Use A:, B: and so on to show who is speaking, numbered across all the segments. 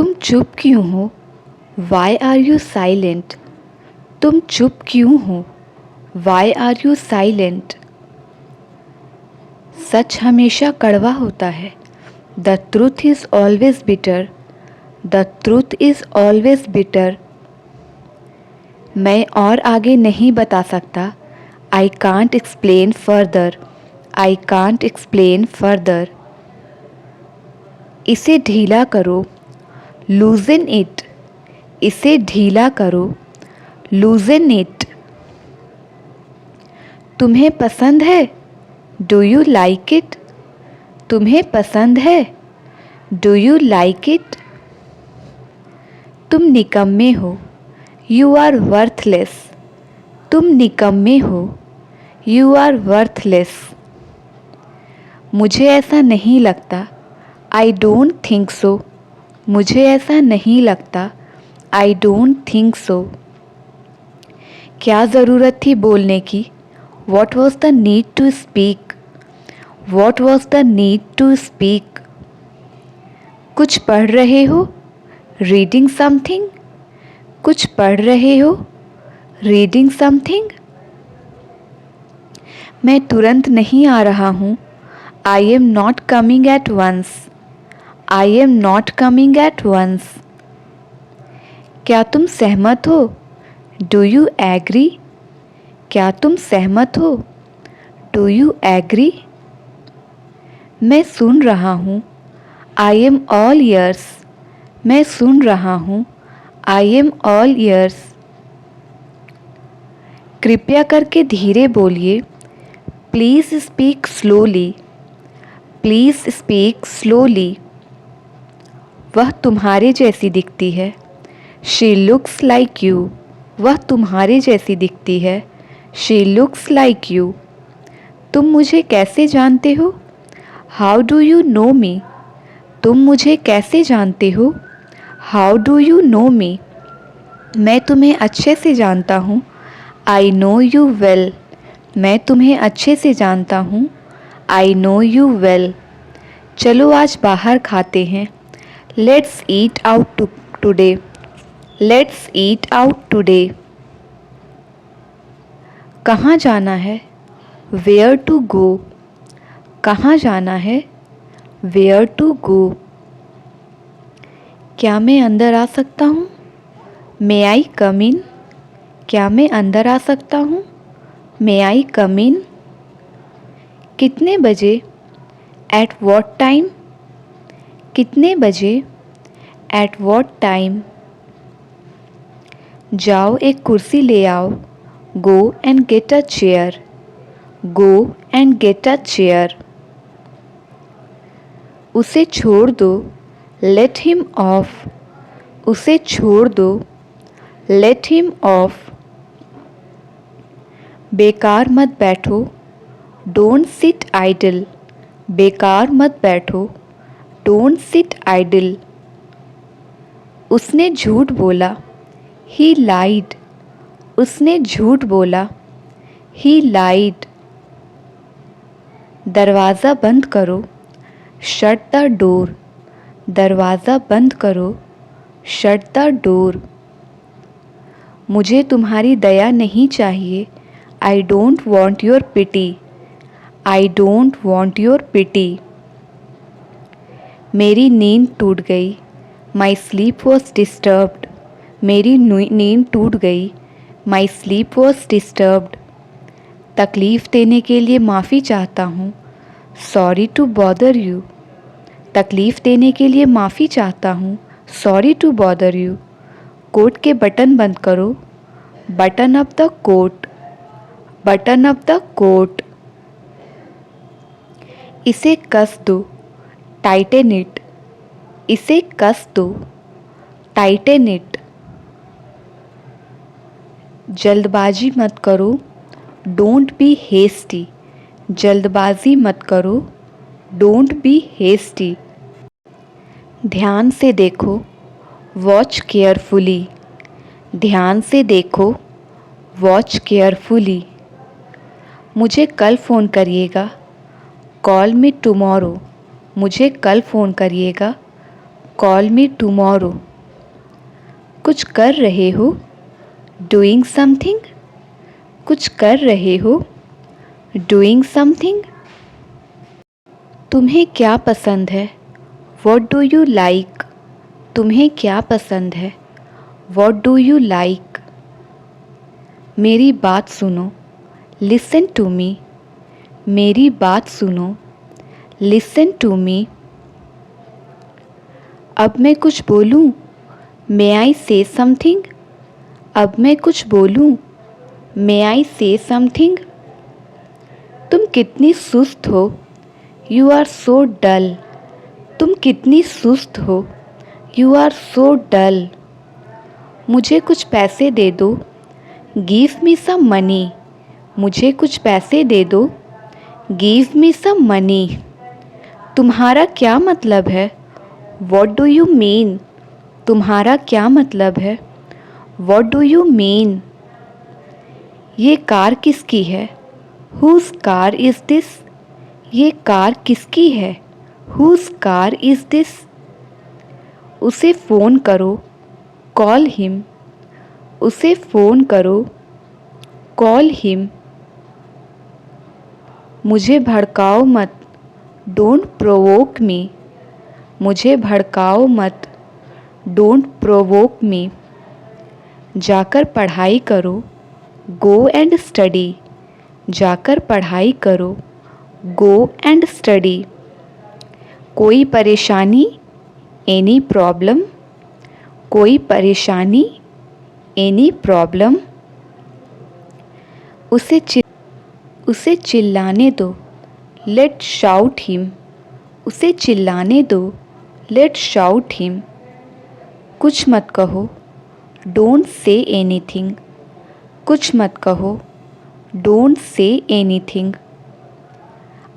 A: तुम चुप क्यों हो? Why are you silent? तुम चुप क्यों हो? Why are you silent? सच हमेशा कड़वा होता है। The truth is always bitter. The truth is always bitter. मैं और आगे नहीं बता सकता। I can't explain further. I can't explain further. इसे ढीला करो। Loosen it. इसे ढीला करो। Loosen it. तुम्हें पसंद है? Do you like it? तुम्हें पसंद है? Do you like it? तुम निकम्मे हो। You are worthless. तुम निकम्मे हो। You are worthless. मुझे ऐसा नहीं लगता। I don't think so. मुझे ऐसा नहीं लगता। I don't think so. क्या ज़रूरत थी बोलने की? What was the need to speak? What was the need to speak? कुछ पढ़ रहे हो? Reading something? कुछ पढ़ रहे हो? Reading something? मैं तुरंत नहीं आ रहा हूँ। I am not coming at once. I am not coming at once. क्या तुम सहमत हो? Do you agree? क्या तुम सहमत हो? Do you agree? मैं सुन रहा हूँ। I am all ears. मैं सुन रहा हूँ। I am all ears. कृपया करके धीरे बोलिए। Please speak slowly. Please speak slowly. वह तुम्हारे जैसी दिखती है। She looks like you. वह तुम्हारे जैसी दिखती है। She looks like you. तुम मुझे कैसे जानते हो? How do you know me? तुम मुझे कैसे जानते हो? How do you know me? मैं तुम्हें अच्छे से जानता हूँ। I know you well. मैं तुम्हें अच्छे से जानता हूँ। I know you well. चलो आज बाहर खाते हैं। Let's eat out today. Let's eat out today. कहाँ जाना है? Where to go. कहाँ जाना है? Where to go. क्या मैं अंदर आ सकता हूँ? मे आई कम इन? क्या मैं अंदर आ सकता हूँ? मे आई कम इन? कितने बजे? At what time? कितने बजे? At what time? जाओ एक कुर्सी ले आओ। Go and get a chair. Go and get a chair. उसे छोड़ दो। Let him off. उसे छोड़ दो। Let him off. बेकार मत बैठो। Don't sit idle. बेकार मत बैठो। Don't sit idle. उसने झूठ बोला। ही लाइड। उसने झूठ बोला। ही लाइड। दरवाज़ा बंद करो। Shut the door. दरवाज़ा बंद करो। Shut the door. मुझे तुम्हारी दया नहीं चाहिए। I don't want your pity. I don't want your pity. मेरी नींद टूट गई। My sleep was disturbed. मेरी नींद टूट गई। My sleep was disturbed. तकलीफ़ देने के लिए माफ़ी चाहता हूँ। Sorry to bother you. तकलीफ़ देने के लिए माफ़ी चाहता हूँ। Sorry to bother you. Coat के बटन बंद करो। Button up the coat. Button up the coat. इसे कस दो। Tighten it. इसे कस दो। Tighten it. जल्दबाजी मत करो। Don't be hasty. जल्दबाजी मत करो। Don't be hasty. ध्यान से देखो। Watch carefully. ध्यान से देखो। Watch carefully. मुझे कल फ़ोन करिएगा। Call me tomorrow. मुझे कल फ़ोन करिएगा। Call me tomorrow. कुछ कर रहे हो, डूइंग समथिंग। कुछ कर रहे हो, डूइंग समथिंग। तुम्हें क्या पसंद है, व्हाट डू यू लाइक। तुम्हें क्या पसंद है, व्हाट डू यू लाइक। मेरी बात सुनो, लिसन टू मी। मेरी बात सुनो, लिसन टू मी। अब मैं कुछ बोलूं, मे आई से समथिंग। अब मैं कुछ बोलूं, मे आई से समथिंग। तुम कितनी सुस्त हो, यू आर सो डल। तुम कितनी सुस्त हो, यू आर सो डल। मुझे कुछ पैसे दे दो, गिव मी सम मनी। मुझे कुछ पैसे दे दो, गिव मी सम मनी। तुम्हारा क्या मतलब है, व्हाट डू यू मीन। तुम्हारा क्या मतलब है, व्हाट डू यू मीन। ये कार किसकी है, हुज कार इज़ दिस। ये कार किसकी है, हुज कार इज़ दिस। उसे फ़ोन करो, कॉल हिम। उसे फ़ोन करो, कॉल हिम। मुझे भड़काओ मत, डोंट प्रोवोक मी। मुझे भड़काओ मत, डोंट प्रोवोक मी। जाकर पढ़ाई करो, गो एंड स्टडी। जाकर पढ़ाई करो, गो एंड स्टडी। कोई परेशानी, एनी प्रॉब्लम। कोई परेशानी, एनी प्रॉब्लम। उसे चिल्लाने दो, लेट शाउट हिम। उसे चिल्लाने दो, लेट शाउट हिम। कुछ मत कहो, डोंट से एनीथिंग। कुछ मत कहो, डोंट से एनीथिंग।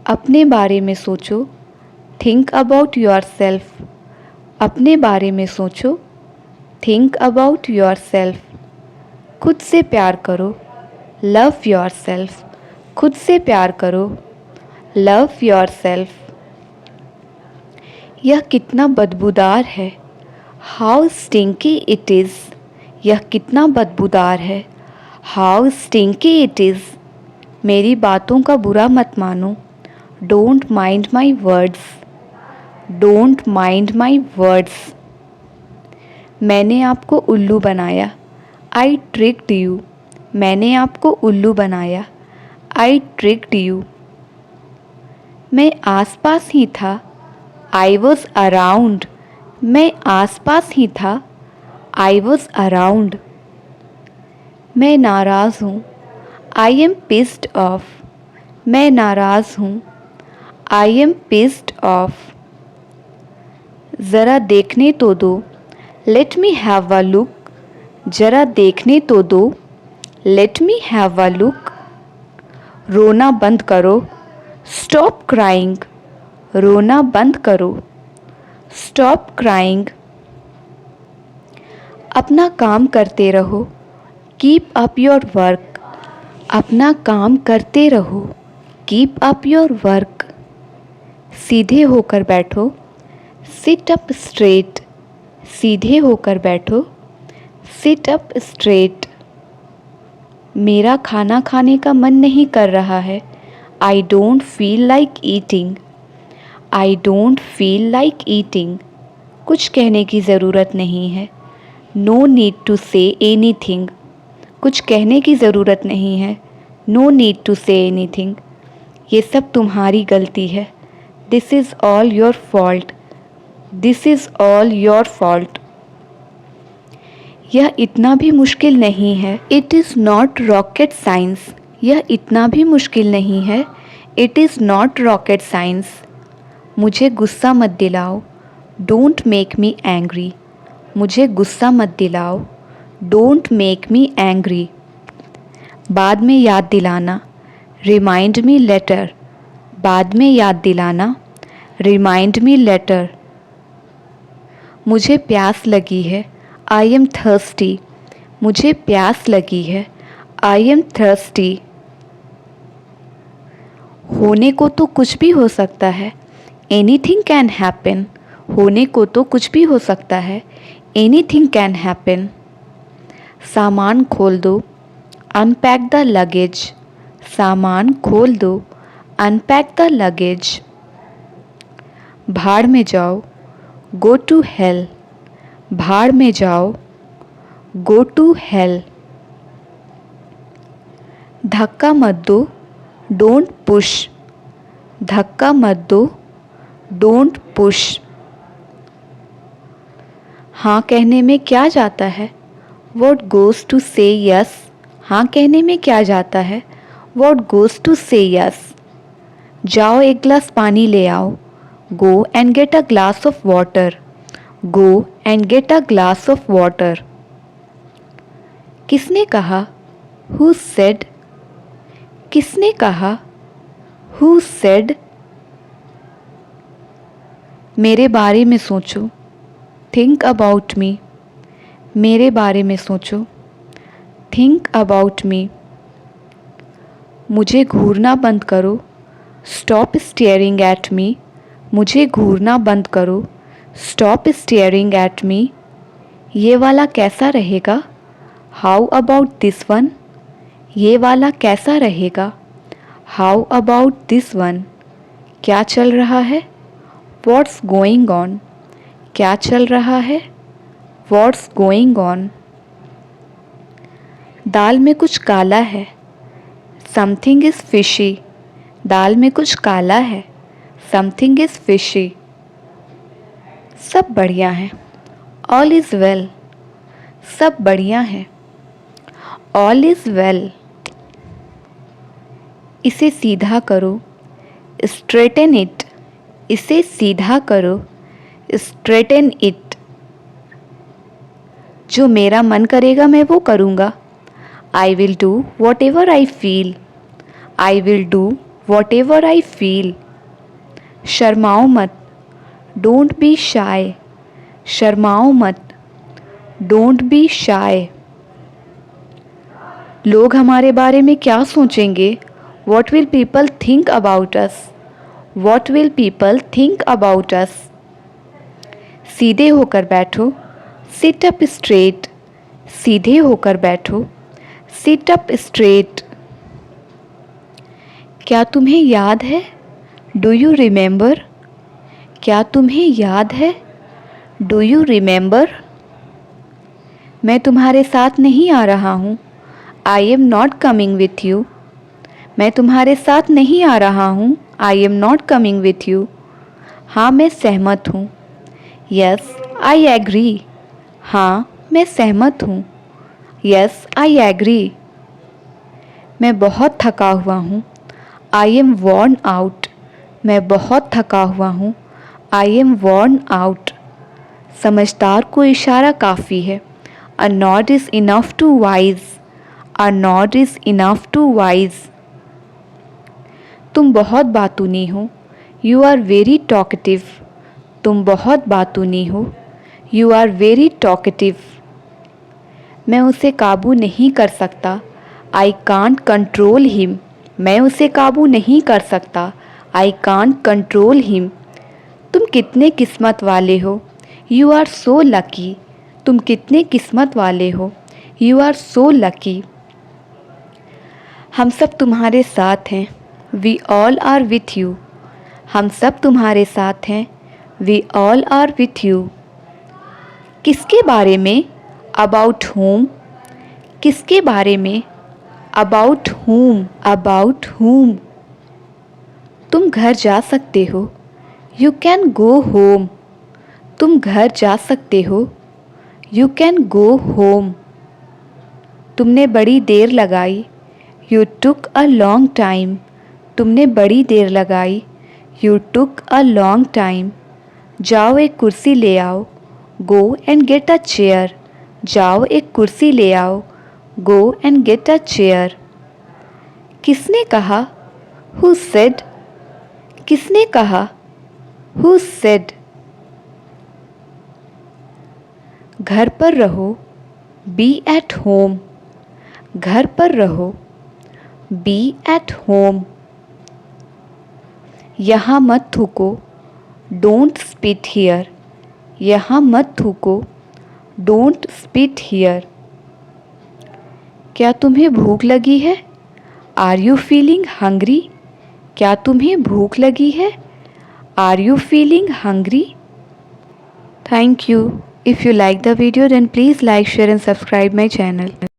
A: अपने बारे में सोचो, थिंक अबाउट योर सेल्फ। अपने बारे में सोचो, थिंक अबाउट योर सेल्फ। खुद से प्यार करो, लव योर सेल्फ। खुद से प्यार करो, लव योर सेल्फ। यह कितना बदबूदार है, हाउ स्टिंकी इट इज़। यह कितना बदबूदार है, हाउ स्टिंकी इट इज़। मेरी बातों का बुरा मत मानो, don't mind my words. Don't mind my words. मैंने आपको उल्लू बनाया, आई ट्रिक्ड यू। मैंने आपको उल्लू बनाया, आई ट्रिक्ड यू। मैं आसपास ही था, आई वॉज अराउंड। मैं आसपास ही था, आई वॉज अराउंड। मैं नाराज़ हूँ, आई एम पिस्ड ऑफ। मैं नाराज़ हूँ, आई एम पिस्ड ऑफ। ज़रा देखने तो दो, let me have a look. ज़रा देखने तो दो, let me have a look. रोना बंद करो, स्टॉप क्राइंग। रोना बंद करो, स्टॉप क्राइंग। अपना काम करते रहो, कीप अप योर वर्क। अपना काम करते रहो, कीप अप योर वर्क। सीधे होकर बैठो, सिट अप स्ट्रेट। सीधे होकर बैठो, सिट अप स्ट्रेट। मेरा खाना खाने का मन नहीं कर रहा है, I don't feel like eating. I don't feel like eating. कुछ कहने की ज़रूरत नहीं है, no need to say anything. कुछ कहने की ज़रूरत नहीं है, no need to say anything. ये सब तुम्हारी गलती है, this is all your fault. This is all your fault. यह इतना भी मुश्किल नहीं है, it is not rocket science. यह इतना भी मुश्किल नहीं है, it is not rocket science. मुझे गुस्सा मत दिलाओ, डोंट मेक मी एंग्री। मुझे गुस्सा मत दिलाओ, डोंट मेक मी एंग्री। बाद में याद दिलाना, रिमाइंड मी लेटर। बाद में याद दिलाना, रिमाइंड मी लेटर। मुझे प्यास लगी है, आई एम थर्स्टी। मुझे प्यास लगी है, आई एम थर्स्टी। होने को तो कुछ भी हो सकता है, एनीथिंग कैन हैपन। होने को तो कुछ भी हो सकता है, एनीथिंग कैन हैपन। सामान खोल दो, अनपैक द लगेज। सामान खोल दो, अनपैक द लगेज। भाड़ में जाओ, गो टू हेल। भाड़ में जाओ, गो टू हेल। धक्का मत दो, डोंट पुश। धक्का मत दो, डोंट पुश। हाँ कहने में क्या जाता है, व्हाट गोज़ टू से यस। हाँ कहने में क्या जाता है, व्हाट गोज़ टू से यस। जाओ एक गिलास पानी ले आओ, go and get a glass of water. Go and get a glass of water. किसने कहा, हु सेड। किसने कहा, हु सेड। मेरे बारे में सोचो, थिंक अबाउट मी। मेरे बारे में सोचो, थिंक अबाउट मी। मुझे घूरना बंद करो, स्टॉप स्टेयरिंग एट मी। मुझे घूरना बंद करो, स्टॉप स्टेयरिंग एट मी। ये वाला कैसा रहेगा, हाउ अबाउट दिस वन। ये वाला कैसा रहेगा, हाउ अबाउट दिस वन। क्या चल रहा है, व्हाट्स गोइंग ऑन। क्या चल रहा है, व्हाट्स गोइंग ऑन। दाल में कुछ काला है, समथिंग इज़ फिशी। दाल में कुछ काला है, समथिंग इज़ फिशी। सब बढ़िया है, ऑल इज़ वेल। सब बढ़िया है, ऑल इज़ वेल। इसे सीधा करो, स्ट्रेटन इट। इसे सीधा करो, स्ट्रेटन इट। जो मेरा मन करेगा मैं वो करूँगा, I will do whatever I feel. I will do whatever I feel. शर्माओ मत, डोंट बी शाय। शर्माओ मत, डोंट बी शाय। लोग हमारे बारे में क्या सोचेंगे, what will people think about us. What will people think about us. सीधे होकर बैठो, सिट अप स्ट्रेट। सीधे होकर बैठो, सिट अप स्ट्रेट। क्या तुम्हें याद है, डू यू रिमेंबर। क्या तुम्हें याद है, डू यू रिमेंबर। मैं तुम्हारे साथ नहीं आ रहा हूँ, I am not coming with you. मैं तुम्हारे साथ नहीं आ रहा हूँ, I am not coming with you. हाँ मैं सहमत हूँ, यस आई एग्री। हाँ मैं सहमत हूँ, यस आई एग्री। मैं बहुत थका हुआ हूँ, आई एम वॉर्न आउट। मैं बहुत थका हुआ हूँ, आई एम वॉर्न आउट। समझदार को इशारा काफ़ी है, a nod is enough to wise. A nod is enough to wise. तुम बहुत बातूनी हो, यू आर वेरी टॉकेटिव। तुम बहुत बातूनी हो, यू आर वेरी टॉकेटिव। मैं उसे काबू नहीं कर सकता, आई कांट कंट्रोल हिम। मैं उसे काबू नहीं कर सकता, आई कांट कंट्रोल हिम। तुम कितने किस्मत वाले हो, यू आर सो लकी। तुम कितने किस्मत वाले हो, यू आर सो लकी। हम सब तुम्हारे साथ हैं, we all are with you. हम सब तुम्हारे साथ हैं, we all are with you. किसके बारे में, अबाउट whom। किसके बारे में, अबाउट whom। About whom। तुम घर जा सकते हो, यू कैन गो होम। तुम घर जा सकते हो, यू कैन गो होम। तुमने बड़ी देर लगाई, you took a long time. तुमने बड़ी देर लगाई, you took a long time. जाओ एक कुर्सी ले आओ, go and get a chair. जाओ एक कुर्सी ले आओ, go and get a chair. किसने कहा, हु सेड। किसने कहा, हु सेड। घर पर रहो, बी एट होम। घर पर रहो, बी एट होम। यहाँ मत थूको, डोंट स्पिट हियर। यहाँ मत थूको, डोंट स्पिट हियर। क्या तुम्हें भूख लगी है? Are you feeling hungry? क्या तुम्हें भूख लगी है? Are you feeling hungry? Thank you. If you like the video, then please like, share and subscribe my channel.